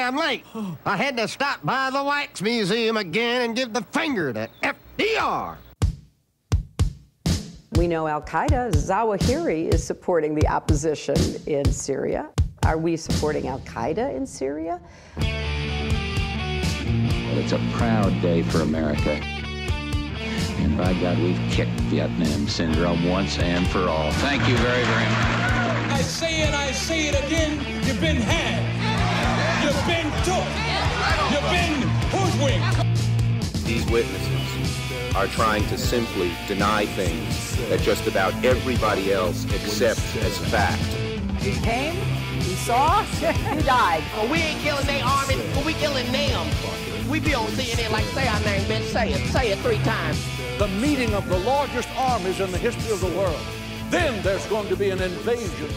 sorry I'm late. I had to stop by the Wax Museum again and give the finger to FDR. We know Al-Qaeda, Zawahiri, is supporting the opposition in Syria. Are we supporting Al-Qaeda in Syria? It's a proud day for America. And by God, we've kicked Vietnam syndrome once and for all. Thank you very, very much. I say it again, you've been had. You've been took. You've been hoodwinked. These witnesses are trying to simply deny things that just about everybody else accepts as fact. He came, he saw, he died. Well, we ain't killing their army, but we killing them. We be on CNN like, say our name, bitch, say it 3 times. The meeting of the largest armies in the history of the world. Then there's going to be an invasion.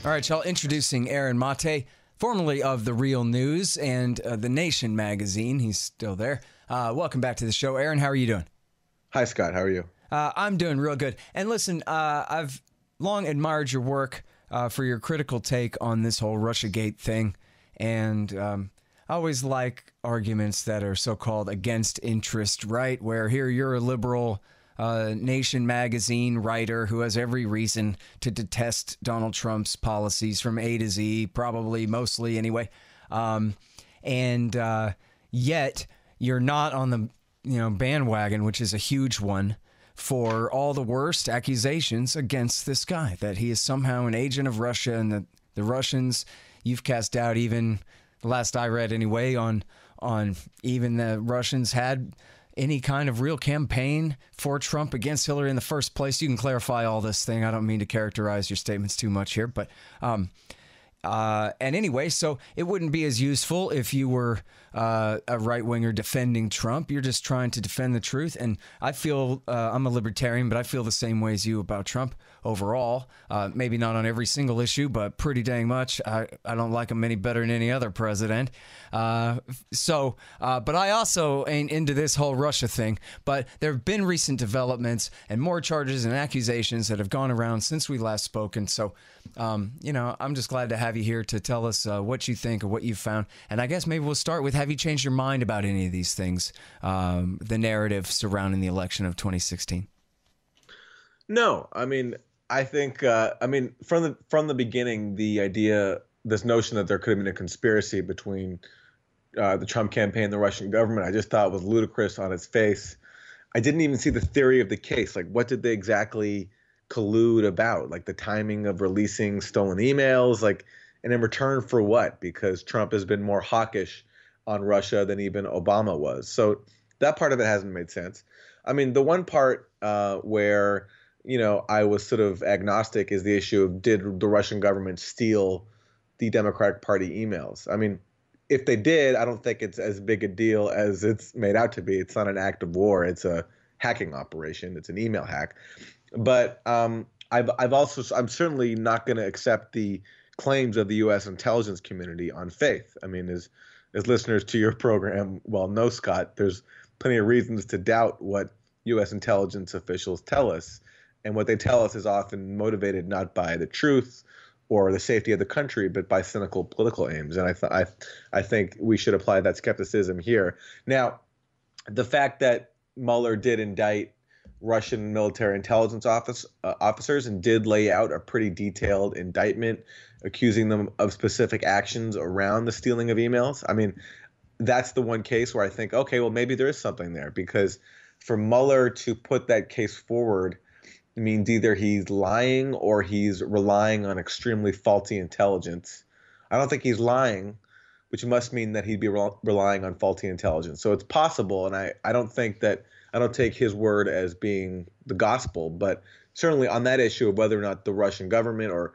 All right, y'all, introducing Aaron Maté, formerly of The Real News and The Nation magazine. He's still there. Welcome back to the show. Aaron, how are you doing? Hi, Scott. How are you? I'm doing real good. And listen, I've long admired your work for your critical take on this whole Russiagate thing. And I always like arguments that are so-called against interest, right? Where here you're a liberal Nation magazine writer who has every reason to detest Donald Trump's policies from A to Z, probably mostly anyway. And yet you're not on the bandwagon, which is a huge one, for all the worst accusations against this guy, that he is somehow an agent of Russia and that the Russians, you've cast doubt even, the last I read anyway, on even the Russians had any kind of real campaign for Trump against Hillary in the first place. You can clarify all this thing. I don't mean to characterize your statements too much here, but and anyway, so it wouldn't be as useful if you were a right-winger defending Trump. You're just trying to defend the truth. And I feel, I'm a libertarian, but I feel the same way as you about Trump overall. Maybe not on every single issue, but pretty dang much. I don't like him any better than any other president. But I also ain't into this whole Russia thing. But there have been recent developments and more charges and accusations that have gone around since we last spoke. And so, I'm just glad to have you here to tell us what you think or what you've found. And I guess maybe we'll start with, have you changed your mind about any of these things, the narrative surrounding the election of 2016? No, I mean, I think, from the beginning, the idea, this notion that there could have been a conspiracy between the Trump campaign and the Russian government, I just thought was ludicrous on its face. I didn't even see the theory of the case. Like, what did they exactly collude about? Like the timing of releasing stolen emails, and in return for what? Because Trump has been more hawkish on Russia than even Obama was. So that part of it hasn't made sense. I mean, the one part where, I was sort of agnostic is the issue of, did the Russian government steal the Democratic Party emails? I mean, if they did, I don't think it's as big a deal as it's made out to be. It's not an act of war. It's a hacking operation. It's an email hack. But I'm certainly not going to accept the claims of the U.S. intelligence community on faith. I mean, as listeners to your program well know, Scott, there's plenty of reasons to doubt what U.S. intelligence officials tell us. And what they tell us is often motivated not by the truth or the safety of the country, but by cynical political aims. And I think we should apply that skepticism here. Now, the fact that Mueller did indict Russian military intelligence officers and did lay out a pretty detailed indictment accusing them of specific actions around the stealing of emails. I mean, that's the one case where I think, okay, well, maybe there is something there, because for Mueller to put that case forward means either he's lying or he's relying on extremely faulty intelligence. I don't think he's lying, which must mean that he'd be relying on faulty intelligence. So it's possible, and I don't take his word as being the gospel, but certainly on that issue of whether or not the Russian government or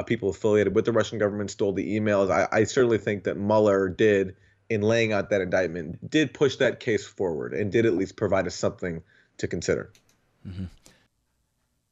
people affiliated with the Russian government stole the emails, I certainly think that Mueller did, in laying out that indictment, did push that case forward and did at least provide us something to consider. Mm-hmm.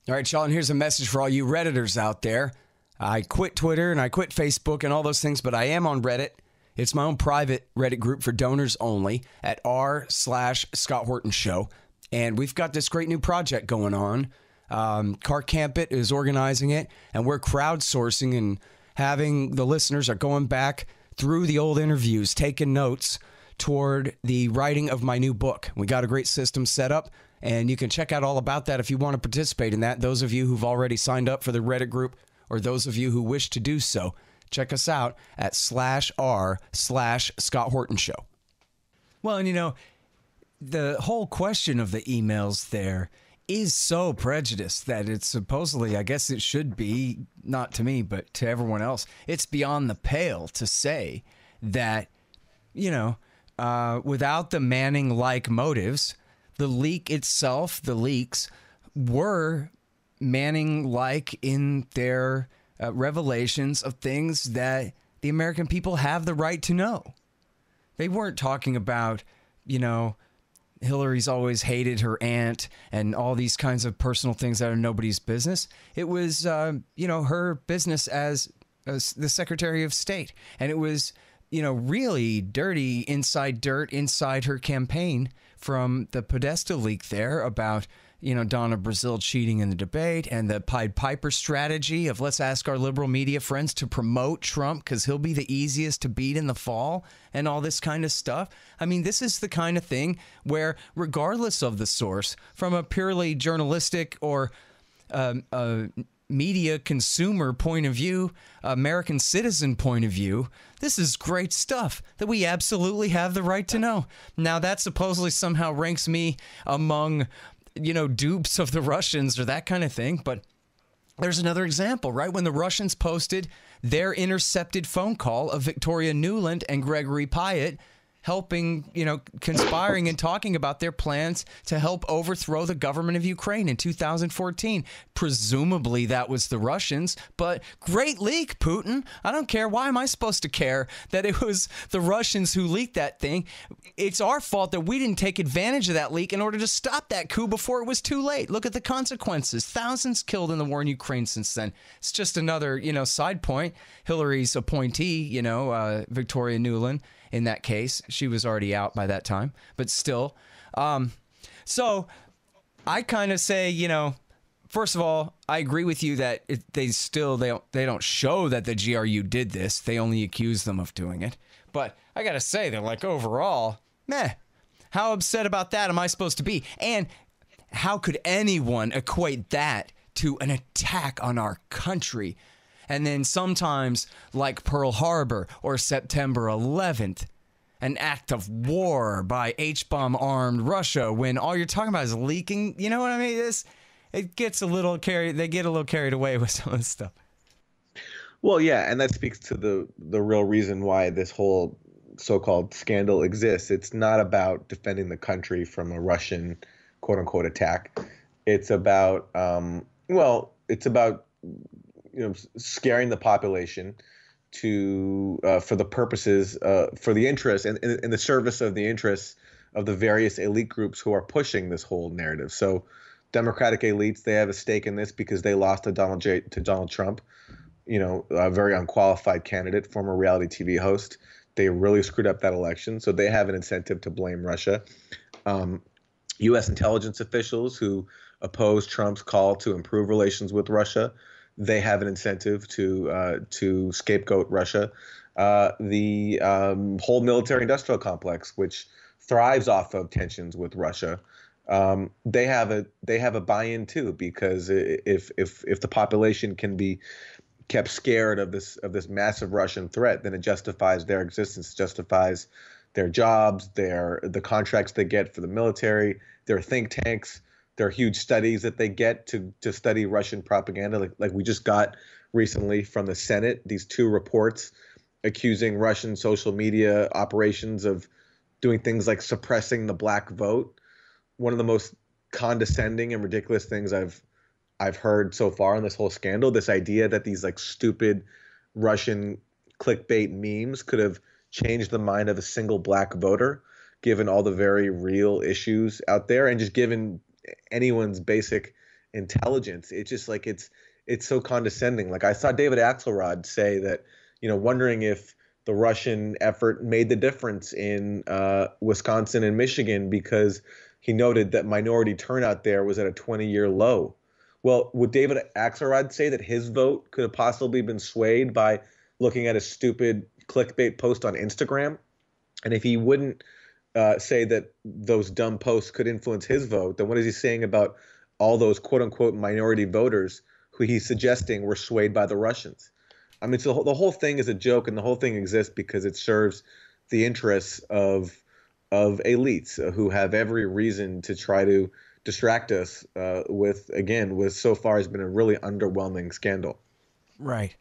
All right, Sean, here's a message for all you Redditors out there. I quit Twitter and I quit Facebook and all those things, but I am on Reddit. It's my own private Reddit group for donors only at r/Scott Horton Show. And we've got this great new project going on. Car Campit is organizing it, and we're crowdsourcing and having the listeners are going back through the old interviews, taking notes toward the writing of my new book. We got a great system set up, and you can check out all about that if you want to participate in that. Those of you who've already signed up for the Reddit group, or those of you who wish to do so, check us out at /r/Scott Horton Show. Well, and you know, the whole question of the emails there is so prejudiced that it's supposedly, I guess it should be, not to me, but to everyone else, it's beyond the pale to say that, you know, without the Manning-like motives, the leak itself, the leaks, were Manning-like in their revelations of things that the American people have the right to know. They weren't talking about, you know, Hillary's always hated her aunt and all these kinds of personal things that are nobody's business. It was, you know, her business as the Secretary of State. And it was, you know, really dirty inside dirt inside her campaign from the Podesta leak there about, you know, Donna Brazile cheating in the debate and the Pied Piper strategy of let's ask our liberal media friends to promote Trump because he'll be the easiest to beat in the fall and all this kind of stuff. I mean, this is the kind of thing where regardless of the source, from a purely journalistic or media consumer point of view, American citizen point of view, this is great stuff that we absolutely have the right to know. Now, that supposedly somehow ranks me among, you know, dupes of the Russians or that kind of thing. But there's another example, right? When the Russians posted their intercepted phone call of Victoria Nuland and Gregory Pyatt helping, you know, conspiring and talking about their plans to help overthrow the government of Ukraine in 2014. Presumably that was the Russians, but great leak, Putin. I don't care. Why am I supposed to care that it was the Russians who leaked that thing? It's our fault that we didn't take advantage of that leak in order to stop that coup before it was too late. Look at the consequences. Thousands killed in the war in Ukraine since then. It's just another, you know, side point. Hillary's appointee, you know, Victoria Nuland, in that case, she was already out by that time, but still. So I kind of say, you know, first of all, I agree with you that they don't show that the GRU did this. They only accuse them of doing it. But I got to say, they're like, overall, meh. How upset about that am I supposed to be? And how could anyone equate that to an attack on our country? And then sometimes, like Pearl Harbor or September 11th, an act of war by H-bomb armed Russia, when all you're talking about is leaking. You know what I mean? It gets a little carried. They get a little carried away with some of this stuff. Well, yeah, and that speaks to the real reason why this whole so-called scandal exists. It's not about defending the country from a Russian quote-unquote attack. It's about it's about, you know, scaring the population to for the purposes for the interests and in the service of the interests of the various elite groups who are pushing this whole narrative. So Democratic elites, they have a stake in this because they lost to Donald Trump, you know, a very unqualified candidate, former reality TV host. They really screwed up that election, so they have an incentive to blame Russia. U.S. intelligence officials who oppose Trump's call to improve relations with Russia, they have an incentive to scapegoat Russia. The whole military-industrial complex, which thrives off of tensions with Russia, they have a buy-in too, because if the population can be kept scared of this massive Russian threat, then it justifies their existence, justifies their jobs, the contracts they get for the military, their think tanks, their huge studies that they get to study Russian propaganda. Like we just got recently from the Senate, these 2 reports accusing Russian social media operations of doing things like suppressing the black vote. One of the most condescending and ridiculous things I've heard so far in this whole scandal, this idea that these like stupid Russian clickbait memes could have changed the mind of a single black voter, given all the very real issues out there and just given anyone's basic intelligence. It's just like it's so condescending. Like I saw David Axelrod say that, you know, wondering if the Russian effort made the difference in Wisconsin and Michigan because he noted that minority turnout there was at a 20-year low. Well, would David Axelrod say that his vote could have possibly been swayed by looking at a stupid clickbait post on Instagram? And if he wouldn't say that those dumb posts could influence his vote, then what is he saying about all those quote unquote minority voters who he's suggesting were swayed by the Russians? I mean, so the whole thing is a joke, and the whole thing exists because it serves the interests of elites who have every reason to try to distract us with so far has been a really underwhelming scandal. Right.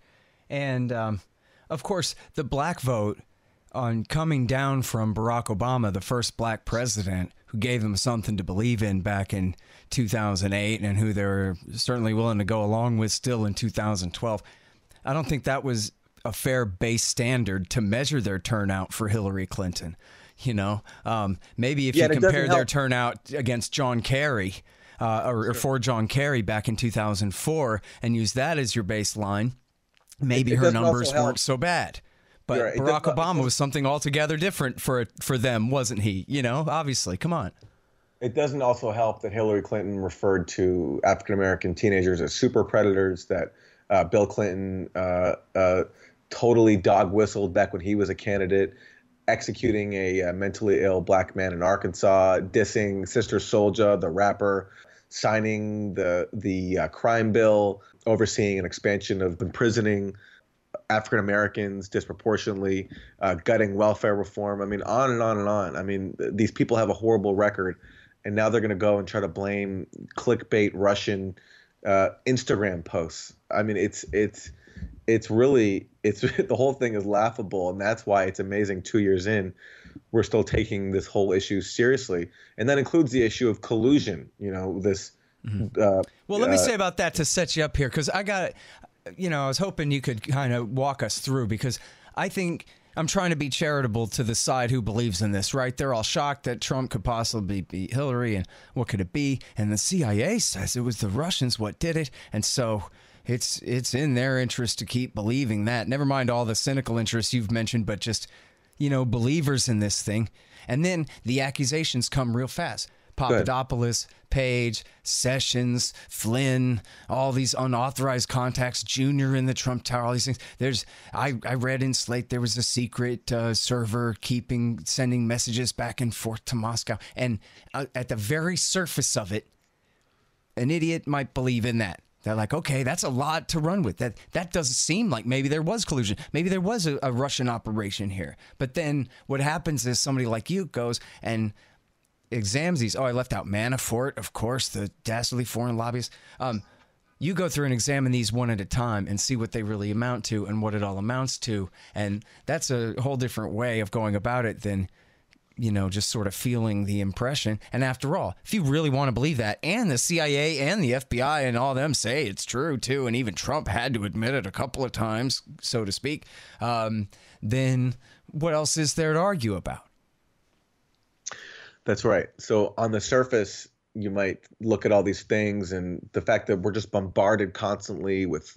And, of course, the black vote on coming down from Barack Obama, the first black president who gave them something to believe in back in 2008 and who they're certainly willing to go along with still in 2012. I don't think that was a fair base standard to measure their turnout for Hillary Clinton. You know, maybe if you compare their turnout against John Kerry or for John Kerry back in 2004 and use that as your baseline, maybe her numbers weren't so bad. But right. Barack Obama was something altogether different for them, wasn't he? You know, obviously. Come on. It doesn't also help that Hillary Clinton referred to African-American teenagers as super predators, that Bill Clinton totally dog whistled back when he was a candidate, executing a mentally ill black man in Arkansas, dissing Sister Souljah, the rapper, signing the crime bill, overseeing an expansion of imprisoning African Americans disproportionately, gutting welfare reform. I mean, on and on and on. I mean, these people have a horrible record, and now they're going to go and try to blame clickbait Russian Instagram posts. I mean, it's really the whole thing is laughable, and that's why it's amazing 2 years in we're still taking this whole issue seriously, and that includes the issue of collusion. You know, this. Well, let me say about that to set you up here, because I got, I was hoping you could kind of walk us through, because I think I'm trying to be charitable to the side who believes in this, right? They're all shocked that Trump could possibly beat Hillary, and what could it be? And the CIA says it was the Russians what did it, and so it's in their interest to keep believing that. Never mind all the cynical interests you've mentioned, but just, believers in this thing. And then the accusations come real fast. Papadopoulos, Page, Sessions, Flynn, all these unauthorized contacts, Junior in the Trump Tower, all these things. I read in Slate there was a secret server sending messages back and forth to Moscow. And at the very surface of it, an idiot might believe in that. They're like, okay, that's a lot to run with. That doesn't seem like maybe there was collusion. Maybe there was a Russian operation here. But then what happens is somebody like you goes and examines these. Oh, I left out Manafort, of course, the dastardly foreign lobbyist. You go through and examine these one at a time and see what they really amount to and what it all amounts to. And that's a whole different way of going about it than, just sort of feeling the impression. And after all, if you really want to believe that, and the CIA and the FBI and all them say it's true too, and even Trump had to admit it a couple of times, so to speak, then what else is there to argue about? That's right. So on the surface, you might look at all these things and the fact that we're just bombarded constantly with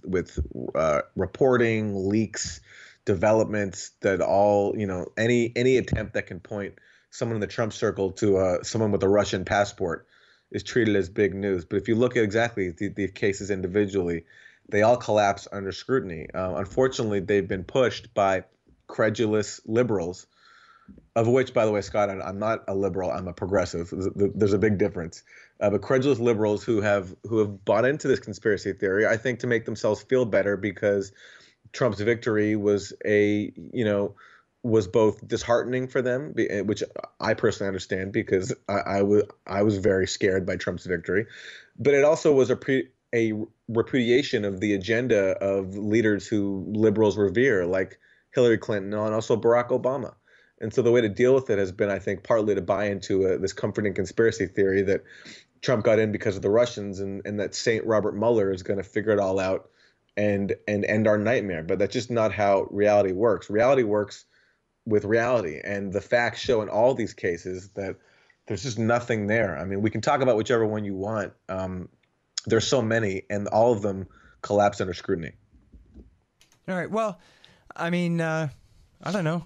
reporting, leaks, developments that all, any attempt that can point someone in the Trump circle to someone with a Russian passport is treated as big news. But if you look at exactly the cases individually, they all collapse under scrutiny. Unfortunately, they've been pushed by credulous liberals, of which, by the way, Scott, I'm not a liberal. I'm a progressive. There's a big difference. But credulous liberals who have bought into this conspiracy theory, I think, to make themselves feel better because Trump's victory was was both disheartening for them, which I personally understand because I was very scared by Trump's victory, but it also was a repudiation of the agenda of leaders who liberals revere, like Hillary Clinton and also Barack Obama. And so the way to deal with it has been, I think, partly to buy into this comforting conspiracy theory that Trump got in because of the Russians and that Saint Robert Mueller is going to figure it all out and end our nightmare. But that's just not how reality works. Reality works with reality. And the facts show in all these cases that there's just nothing there. I mean, we can talk about whichever one you want. There's so many, and all of them collapse under scrutiny. All right. Well, I mean, I don't know.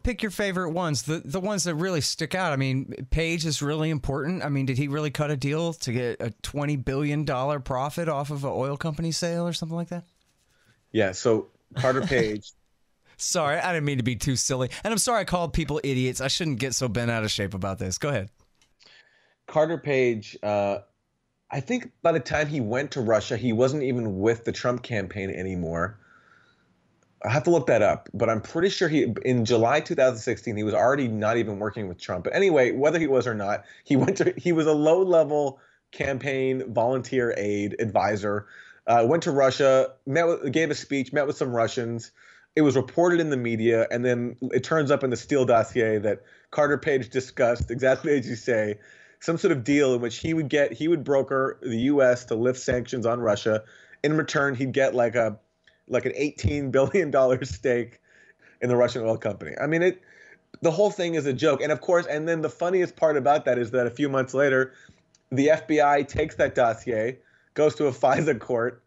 pick your favorite ones, the ones that really stick out. I mean, Page is really important. I mean, did he really cut a deal to get a $20 billion profit off of an oil company sale or something like that? Yeah, so Carter Page. Sorry, I didn't mean to be too silly. And I'm sorry I called people idiots. I shouldn't get so bent out of shape about this. Go ahead. Carter Page, I think by the time he went to Russia, he wasn't even with the Trump campaign anymore. I have to look that up, but I'm pretty sure in July 2016, he was already not even working with Trump. But anyway, whether he was or not, he was a low-level campaign volunteer aide advisor, went to Russia, gave a speech, met with some Russians. It was reported in the media, and then it turns up in the Steele dossier that Carter Page discussed, exactly as you say, some sort of deal in which he would broker the U.S. to lift sanctions on Russia. In return, he'd get like an $18 billion stake in the Russian oil company. I mean, the whole thing is a joke. And of course, and then the funniest part about that is that a few months later, the FBI takes that dossier, goes to a FISA court,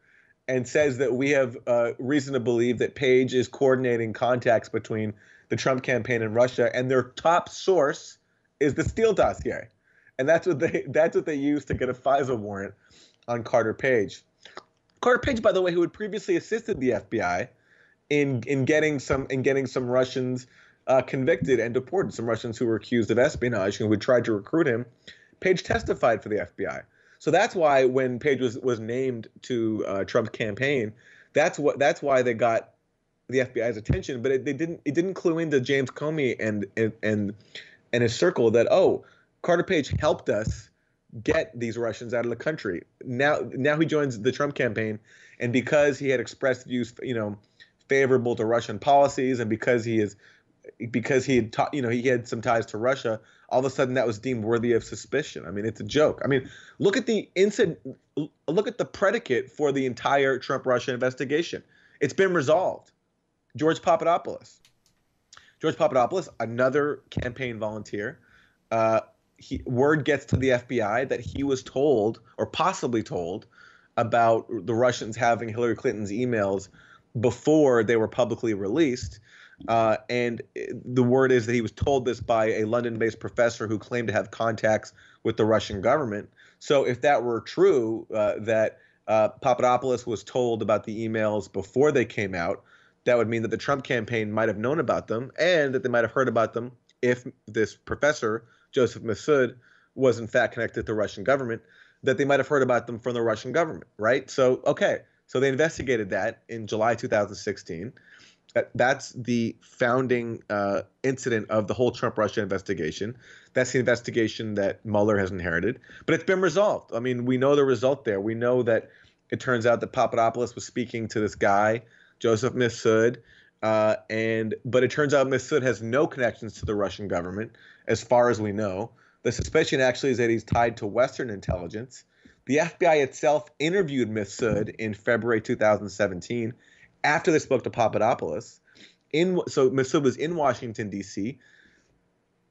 and says that we have reason to believe that Page is coordinating contacts between the Trump campaign and Russia, and their top source is the Steele dossier. And that's what they used to get a FISA warrant on Carter Page. Carter Page, by the way, who had previously assisted the FBI in getting some Russians convicted and deported, some Russians who were accused of espionage and who had tried to recruit him. Page testified for the FBI. So that's why when Page was named to Trump's campaign, that's why they got the FBI's attention. But it didn't clue into James Comey and his circle that, oh, Carter Page helped us get these Russians out of the country. Now he joins the Trump campaign, and because he had expressed views, favorable to Russian policies, and because he had some ties to Russia, all of a sudden that was deemed worthy of suspicion. I mean, it's a joke. I mean, look at the incident. Look at the predicate for the entire Trump-Russia investigation. It's been resolved. George Papadopoulos, another campaign volunteer. Word gets to the FBI that he was told, or possibly told, about the Russians having Hillary Clinton's emails before they were publicly released. And the word is that he was told this by a London-based professor who claimed to have contacts with the Russian government. So if that were true, that Papadopoulos was told about the emails before they came out, that would mean that the Trump campaign might have known about them, and that they might have heard about them if this professor, Joseph Massoud, was in fact connected to the Russian government, that they might have heard about them from the Russian government, right? So, okay. So they investigated that in July 2016. That's the founding incident of the whole Trump-Russia investigation. That's the investigation that Mueller has inherited. But it's been resolved. I mean, we know the result there. We know that it turns out that Papadopoulos was speaking to this guy, Joseph Massoud, but it turns out Massoud has no connections to the Russian government, as far as we know. The suspicion actually is that he's tied to Western intelligence. The FBI itself interviewed Massoud in February 2017 after they spoke to Papadopoulos. So Massoud was in Washington, D.C.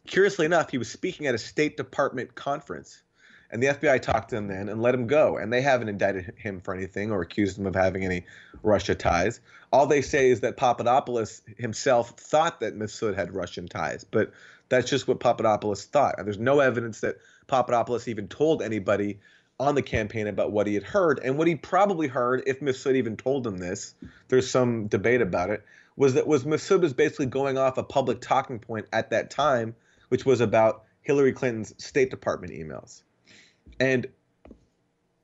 Curiously enough, he was speaking at a State Department conference. And the FBI talked to him then and let him go. And they haven't indicted him for anything or accused him of having any Russia ties. All they say is that Papadopoulos himself thought that Massoud had Russian ties. But that's just what Papadopoulos thought. And there's no evidence that Papadopoulos even told anybody on the campaign about what he had heard. And what he probably heard, if Massoud even told him this, there's some debate about it, was Massoud was basically going off a public talking point at that time, which was about Hillary Clinton's State Department emails. And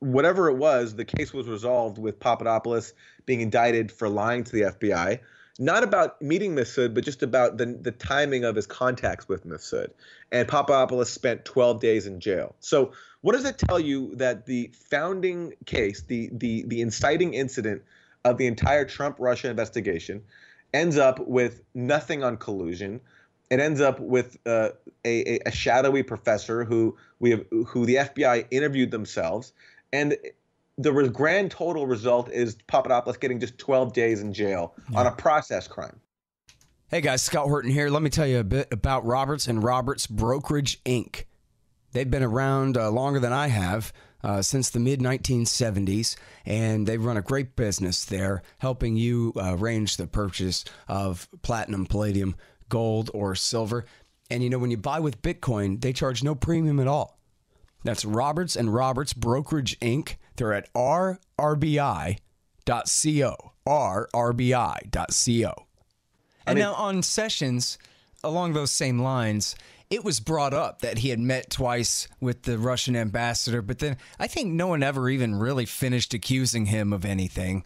whatever it was, the case was resolved with Papadopoulos being indicted for lying to the FBI, not about meeting Massoud, but just about the timing of his contacts with Massoud. And Papadopoulos spent 12 days in jail. So what does it tell you that the founding case, the inciting incident of the entire Trump-Russia investigation ends up with nothing on collusion? It ends up with a shadowy professor who the FBI interviewed themselves, and the grand total result is Papadopoulos getting just 12 days in jail on a process crime. Hey guys, Scott Horton here. Let me tell you a bit about Roberts and Roberts Brokerage Inc. They've been around longer than I have, since the mid-1970s, and they run a great business there, helping you arrange the purchase of platinum, palladium, gold or silver. And, you know, when you buy with Bitcoin, they charge no premium at all. That's Roberts and Roberts Brokerage Inc. They're at rrbi.co. rrbi.co. And now on Sessions, along those same lines, it was brought up that he had met twice with the Russian ambassador, but then I think no one ever even really finished accusing him of anything.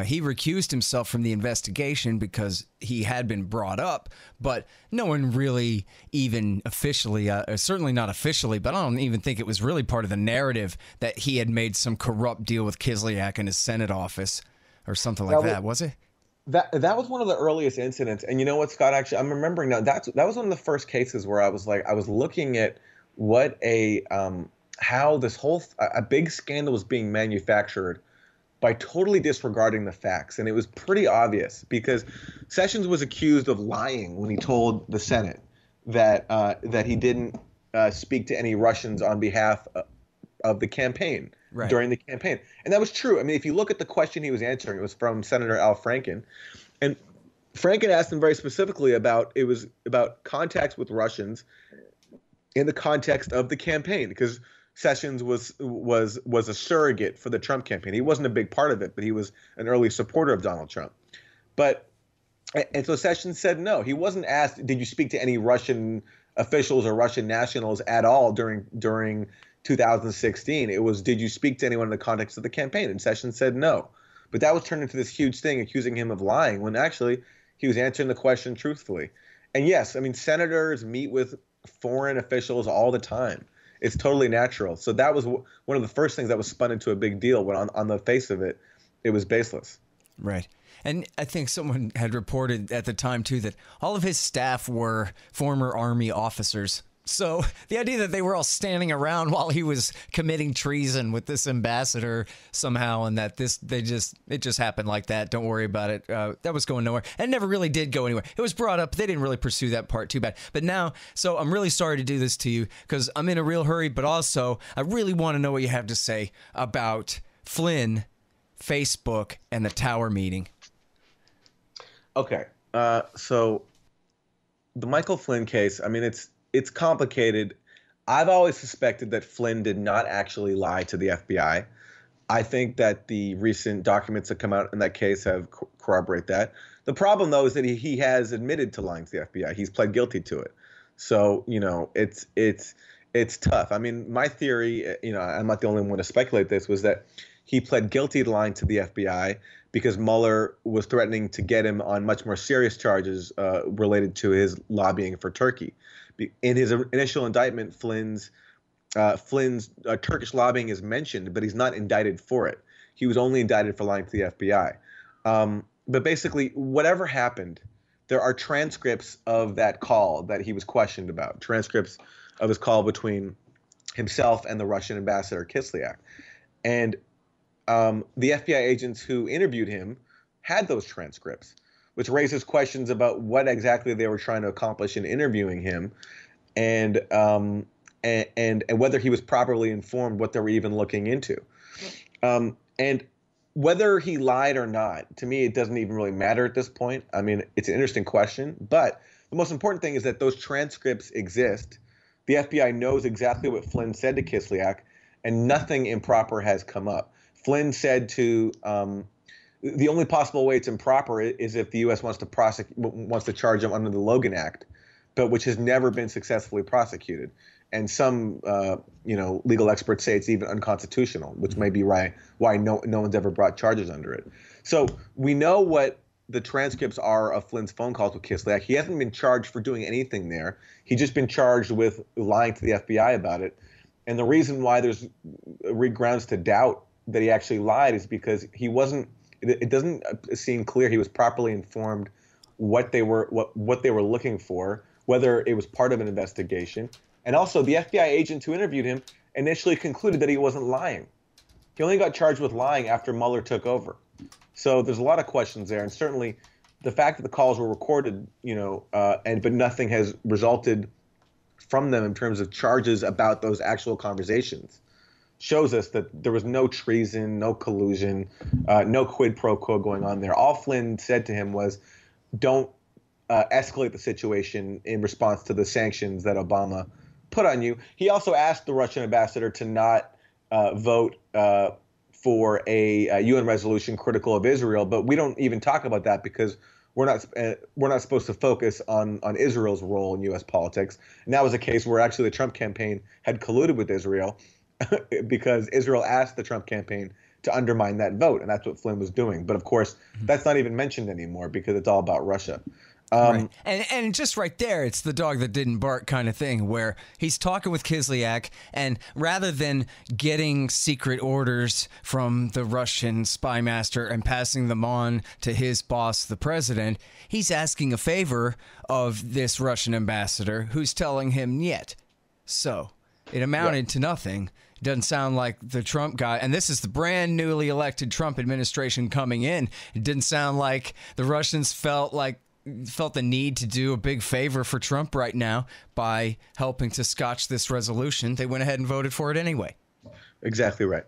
He recused himself from the investigation because he had been brought up, but no one really even officially, certainly not officially, but I don't even think it was really part of the narrative that he had made some corrupt deal with Kislyak in his Senate office or something like that, was it? That was one of the earliest incidents. And you know what, Scott, actually, I'm remembering now, that was one of the first cases where I was looking at what how this whole, a big scandal was being manufactured by totally disregarding the facts. And it was pretty obvious because Sessions was accused of lying when he told the Senate that he didn't speak to any Russians on behalf of the campaign during the campaign. And that was true. I mean, if you look at the question he was answering, it was from Senator Al Franken. And Franken asked him very specifically about contacts with Russians in the context of the campaign, because Sessions was a surrogate for the Trump campaign. He wasn't a big part of it, but he was an early supporter of Donald Trump. And so Sessions said no. He wasn't asked, did you speak to any Russian officials or Russian nationals at all during 2016? It was, did you speak to anyone in the context of the campaign? And Sessions said no. But that was turned into this huge thing, accusing him of lying, when actually he was answering the question truthfully. And yes, I mean, senators meet with foreign officials all the time. It's totally natural. So that was one of the first things that was spun into a big deal, when on the face of it, it was baseless. Right. And I think someone had reported at the time, too, that all of his staff were former Army officers. So the idea that they were all standing around while he was committing treason with this ambassador somehow, and that it just happened like that. Don't worry about it. That was going nowhere. And never really did go anywhere. It was brought up. They didn't really pursue that part too bad. But now, so I'm really sorry to do this to you because I'm in a real hurry, but also I really want to know what you have to say about Flynn, Facebook, and the Tower meeting. Okay. So the Michael Flynn case, I mean, it's complicated. I've always suspected that Flynn did not actually lie to the FBI. I think that the recent documents that come out in that case have corroborate that. The problem, though, is that he has admitted to lying to the FBI. He's pled guilty to it. So, you know, it's tough. I mean, my theory, you know, I'm not the only one to speculate this, was that he pled guilty to lying to the FBI because Mueller was threatening to get him on much more serious charges related to his lobbying for Turkey. In his initial indictment, Flynn's Turkish lobbying is mentioned, but he's not indicted for it. He was only indicted for lying to the FBI. But basically, whatever happened, there are transcripts of that call that he was questioned about, transcripts of his call between himself and the Russian ambassador Kislyak. And the FBI agents who interviewed him had those transcripts, which raises questions about what exactly they were trying to accomplish in interviewing him, and whether he was properly informed what they were even looking into. And whether he lied or not, to me, it doesn't even really matter at this point. I mean, it's an interesting question, but the most important thing is that those transcripts exist. The FBI knows exactly what Flynn said to Kislyak, and nothing improper has come up. Flynn said to the only possible way it's improper is if the U.S. wants to charge him under the Logan Act, but which has never been successfully prosecuted. And some legal experts say it's even unconstitutional, which may be why no one's ever brought charges under it. So we know what the transcripts are of Flynn's phone calls with Kislyak. He hasn't been charged for doing anything there. He's just been charged with lying to the FBI about it. And the reason why there's grounds to doubt that he actually lied is because he wasn't. It doesn't seem clear he was properly informed what they were looking for, whether it was part of an investigation. And also, the FBI agents who interviewed him initially concluded that he wasn't lying. He only got charged with lying after Mueller took over. So there's a lot of questions there, and certainly the fact that the calls were recorded, but nothing has resulted from them in terms of charges about those actual conversations, shows us that there was no treason, no collusion, no quid pro quo going on there. All Flynn said to him was, don't escalate the situation in response to the sanctions that Obama put on you. He also asked the Russian ambassador to not vote for a UN resolution critical of Israel, but we don't even talk about that because we're not supposed to focus on Israel's role in U.S. politics. And that was a case where actually the Trump campaign had colluded with Israel because Israel asked the Trump campaign to undermine that vote, and that's what Flynn was doing. But of course, that's not even mentioned anymore because it's all about Russia. Right. And just right there, it's the dog that didn't bark kind of thing, where he's talking with Kislyak, and rather than getting secret orders from the Russian spy master and passing them on to his boss, the president, he's asking a favor of this Russian ambassador who's telling him yet. So it amounted to nothing. It doesn't sound like the Trump guy, and this is the brand newly elected Trump administration coming in. It didn't sound like the Russians felt the need to do a big favor for Trump right now by helping to scotch this resolution. They went ahead and voted for it anyway. Exactly right.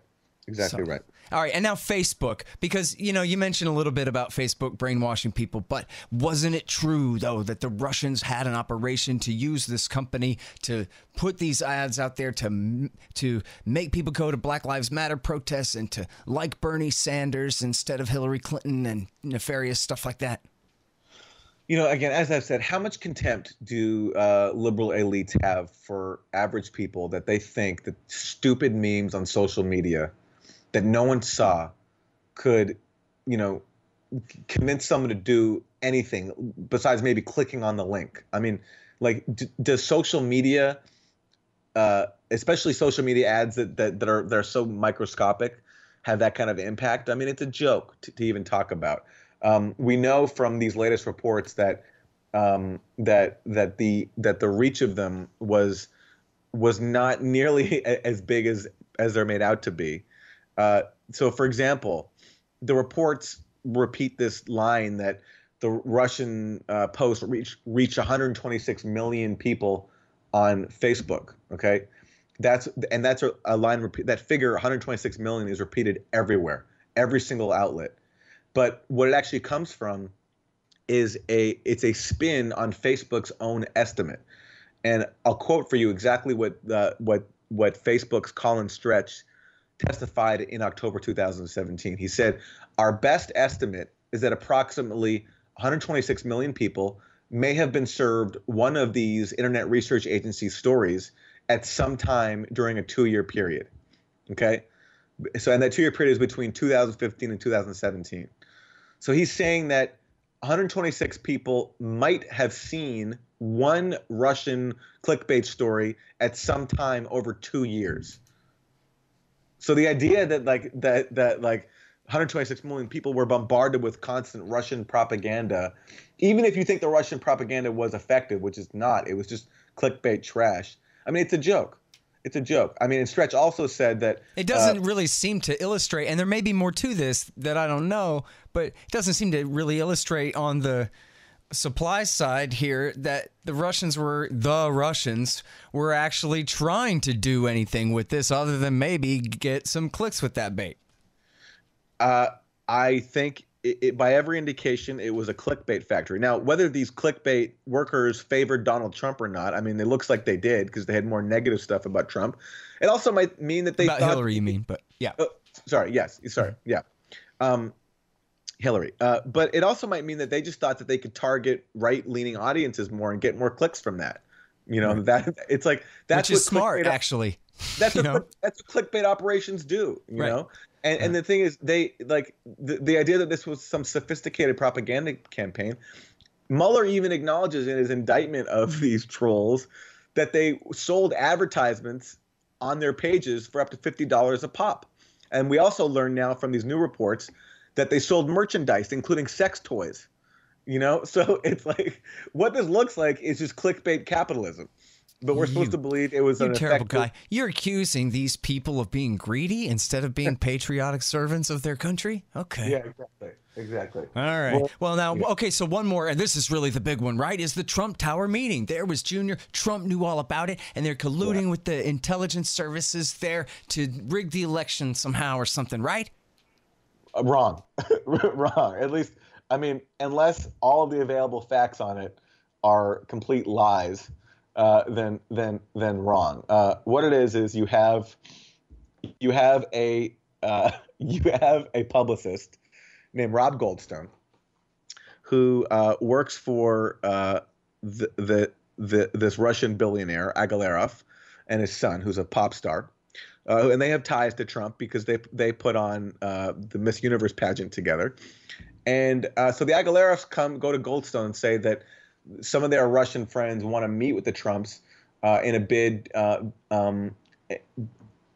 Exactly right. All right, and now Facebook, because, you know, you mentioned a little bit about Facebook brainwashing people, but wasn't it true, though, that the Russians had an operation to use this company to put these ads out there to make people go to Black Lives Matter protests and to like Bernie Sanders instead of Hillary Clinton and nefarious stuff like that? You know, again, as I've said, how much contempt do liberal elites have for average people that they think that stupid memes on social media that no one saw could, you know, convince someone to do anything besides maybe clicking on the link? I mean, like, does social media, especially social media ads that are so microscopic, have that kind of impact? I mean, it's a joke to even talk about. We know from these latest reports that the reach of them was not nearly as big as they're made out to be. So, for example, the reports repeat this line that the Russian post reached 126 million people on Facebook. Okay, that's a line repeat. That figure 126 million is repeated everywhere, every single outlet. But what it actually comes from is it's a spin on Facebook's own estimate. And I'll quote for you exactly what Facebook's Colin Stretch testified in October 2017. He said, "Our best estimate is that approximately 126 million people may have been served one of these Internet Research Agency stories at some time during a 2-year period." Okay? So, and that 2-year period is between 2015 and 2017. So he's saying that 126 people might have seen one Russian clickbait story at some time over 2 years. So the idea that that 126 million people were bombarded with constant Russian propaganda, even if you think the Russian propaganda was effective, which is not, it was just clickbait trash. I mean, it's a joke. It's a joke. I mean, and Stretch also said that it doesn't really seem to illustrate, and there may be more to this that I don't know, but it doesn't seem to really illustrate on the supply side here that the Russians were actually trying to do anything with this other than maybe get some clicks with that bait. I think by every indication, it was a clickbait factory. Now, whether these clickbait workers favored Donald Trump or not, I mean, it looks like they did because they had more negative stuff about Trump. It also might mean that they thought Hillary, you mean, but yeah. Hillary. But it also might mean that they just thought that they could target right-leaning audiences more and get more clicks from that. You know, that it's like that's which is smart, actually. That's what clickbait operations do. You know. And the thing is, they like the idea that this was some sophisticated propaganda campaign. Mueller even acknowledges in his indictment of these trolls that they sold advertisements on their pages for up to $50 a pop. And we also learn now from these new reports that they sold merchandise, including sex toys. You know, so it's like what this looks like is just clickbait capitalism. But we're supposed to believe it was an terrible guy. You're accusing these people of being greedy instead of being patriotic servants of their country? Okay. Yeah, exactly. All right. Well, now, okay, so one more, and this is really the big one, right, is the Trump Tower meeting. There was Junior. Trump knew all about it, and they're colluding with the intelligence services there to rig the election somehow or something, right? Wrong. Wrong. At least I mean, unless all of the available facts on it are complete lies, then wrong. What it is you have a publicist named Rob Goldstone who works for this Russian billionaire Agalarov and his son, who's a pop star. And they have ties to Trump because they put on the Miss Universe pageant together. And so the Agalarovs go to Goldstone and say that some of their Russian friends want to meet with the Trumps in a bid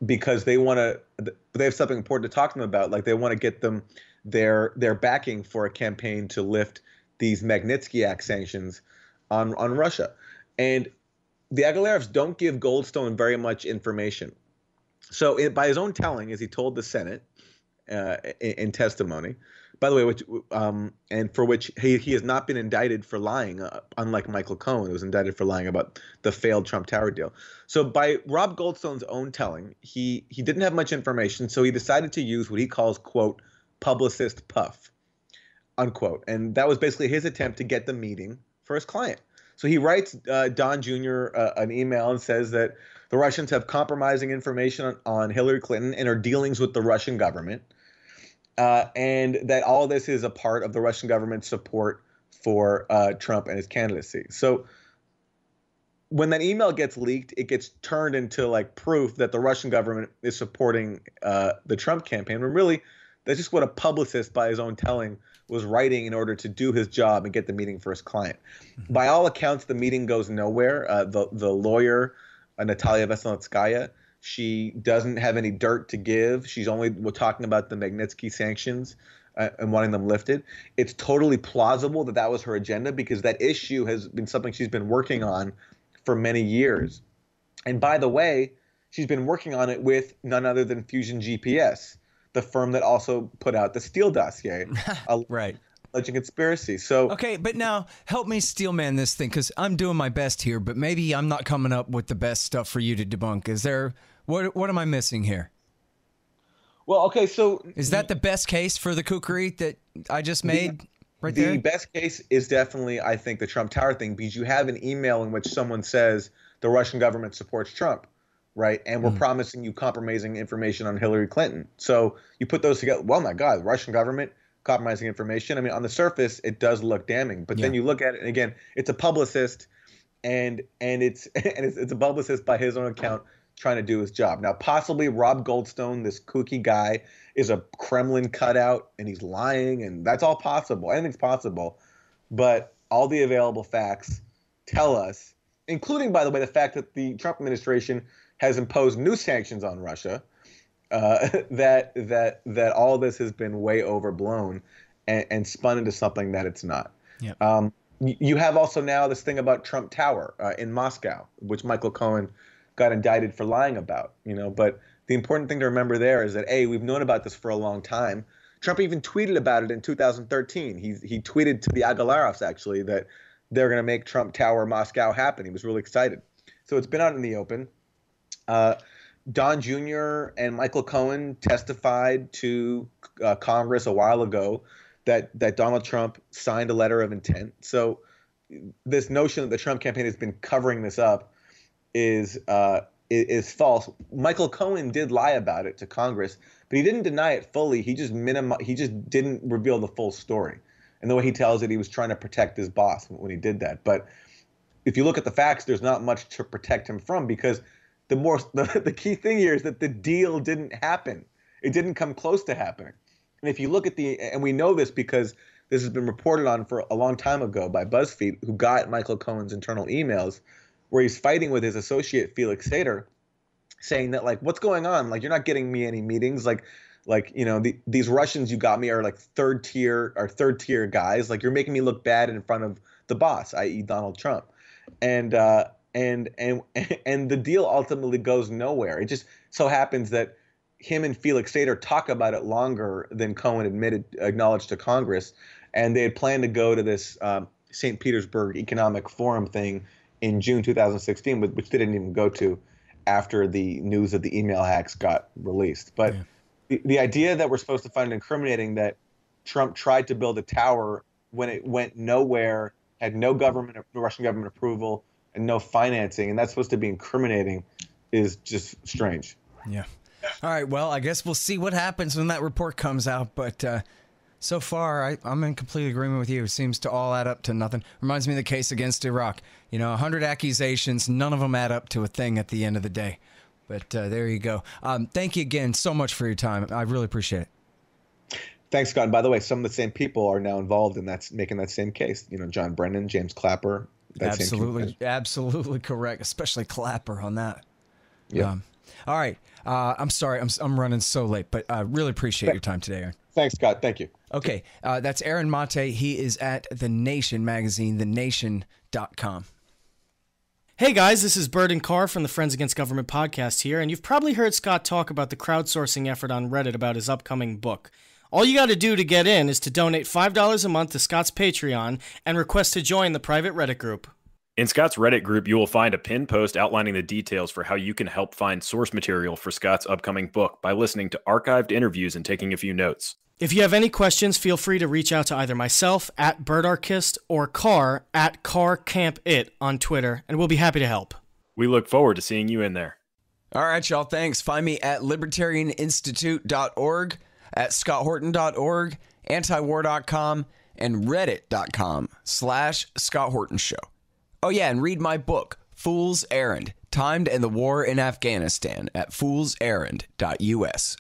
because they have something important to talk to them about. Like they want to get them their backing for a campaign to lift these Magnitsky Act sanctions on Russia. And the Agalarovs don't give Goldstone very much information. So by his own telling, as he told the Senate in testimony, by the way, and for which he has not been indicted for lying, unlike Michael Cohen, who was indicted for lying about the failed Trump Tower deal. So by Rob Goldstone's own telling, he didn't have much information, so he decided to use what he calls, quote, publicist puff, unquote. And that was basically his attempt to get the meeting for his client. So he writes Don Jr. An email and says that the Russians have compromising information on Hillary Clinton and her dealings with the Russian government. And that all this is a part of the Russian government's support for Trump and his candidacy. So when that email gets leaked, it gets turned into like proof that the Russian government is supporting the Trump campaign. When really, that's just what a publicist, by his own telling, was writing in order to do his job and get the meeting for his client. Mm-hmm. By all accounts, the meeting goes nowhere. The lawyer, Natalia Veselnitskaya, she doesn't have any dirt to give. She's only talking about the Magnitsky sanctions and wanting them lifted. It's totally plausible that that was her agenda because that issue has been something she's been working on for many years. And by the way, she's been working on it with none other than Fusion GPS, the firm that also put out the Steele dossier. Right. Alleged conspiracy. So okay, but now help me steelman this thing because I'm doing my best here, but maybe I'm not coming up with the best stuff for you to debunk. Is there what am I missing here? Well, okay, so is that the best case for the kookery that I just made right there? The best case is definitely, I think, the Trump Tower thing because you have an email in which someone says the Russian government supports Trump, right? And we're promising you compromising information on Hillary Clinton. So you put those together. Well, my God, the Russian government compromising information. I mean, on the surface, it does look damning, but then you look at it, and again, it's a publicist, and it's a publicist by his own account trying to do his job. Now, possibly Rob Goldstone, this kooky guy, is a Kremlin cutout, and he's lying, and that's all possible. Anything's possible, but all the available facts tell us, including, by the way, the fact that the Trump administration has imposed new sanctions on Russia. That all this has been way overblown and spun into something that it's not. Yep. You have also now this thing about Trump Tower in Moscow, which Michael Cohen got indicted for lying about. But the important thing to remember there is that we've known about this for a long time. Trump even tweeted about it in 2013. He tweeted to the Agalarovs actually that they're going to make Trump Tower Moscow happen. He was really excited. So it's been out in the open. Don Jr. and Michael Cohen testified to Congress a while ago that Donald Trump signed a letter of intent. So this notion that the Trump campaign has been covering this up is false. Michael Cohen did lie about it to Congress, but he didn't deny it fully. He just didn't reveal the full story. And the way he tells it, he was trying to protect his boss when he did that. But if you look at the facts, there's not much to protect him from because the key thing here is that the deal didn't happen. It didn't come close to happening. And if you look at and we know this because this has been reported on for a long time ago by BuzzFeed, who got Michael Cohen's internal emails, where he's fighting with his associate Felix Sater, saying that like, what's going on? Like, you're not getting me any meetings. These Russians you got me are like third tier guys. Like, you're making me look bad in front of the boss, i.e. Donald Trump. And the deal ultimately goes nowhere. It just so happens that him and Felix Sater talk about it longer than Cohen acknowledged to Congress, and they had planned to go to this St. Petersburg Economic Forum thing in June 2016, which they didn't even go to after the news of the email hacks got released. But the idea that we're supposed to find it incriminating that Trump tried to build a tower when it went nowhere, had no Russian government approval, and no financing, and that's supposed to be incriminating, is just strange. Yeah. All right, well, I guess we'll see what happens when that report comes out, but so far, I'm in complete agreement with you. It seems to all add up to nothing. Reminds me of the case against Iraq. 100 accusations, none of them add up to a thing at the end of the day. But there you go. Thank you again so much for your time. I really appreciate it. Thanks, Scott. And by the way, some of the same people are now involved in making that same case. John Brennan, James Clapper. Absolutely correct, especially Clapper on that. Yeah. All right. I'm sorry. I'm running so late, but I really appreciate your time today, Aaron. Thanks, Scott. Thank you. Okay. That's Aaron Maté. He is at The Nation magazine, thenation.com. Hey guys, this is Burden Carr from the Friends Against Government podcast here, and you've probably heard Scott talk about the crowdsourcing effort on Reddit about his upcoming book. All you got to do to get in is to donate $5 a month to Scott's Patreon and request to join the private Reddit group. In Scott's Reddit group, you will find a pinned post outlining the details for how you can help find source material for Scott's upcoming book by listening to archived interviews and taking a few notes. If you have any questions, feel free to reach out to either myself at BirdArchist or Carr at CarCampIt on Twitter, and we'll be happy to help. We look forward to seeing you in there. All right, y'all. Thanks. Find me at libertarianinstitute.org, at scotthorton.org, antiwar.com, and reddit.com/Scott Horton Show. Oh, yeah, and read my book, Fool's Errand, Time to End the War in Afghanistan, at foolserrand.us.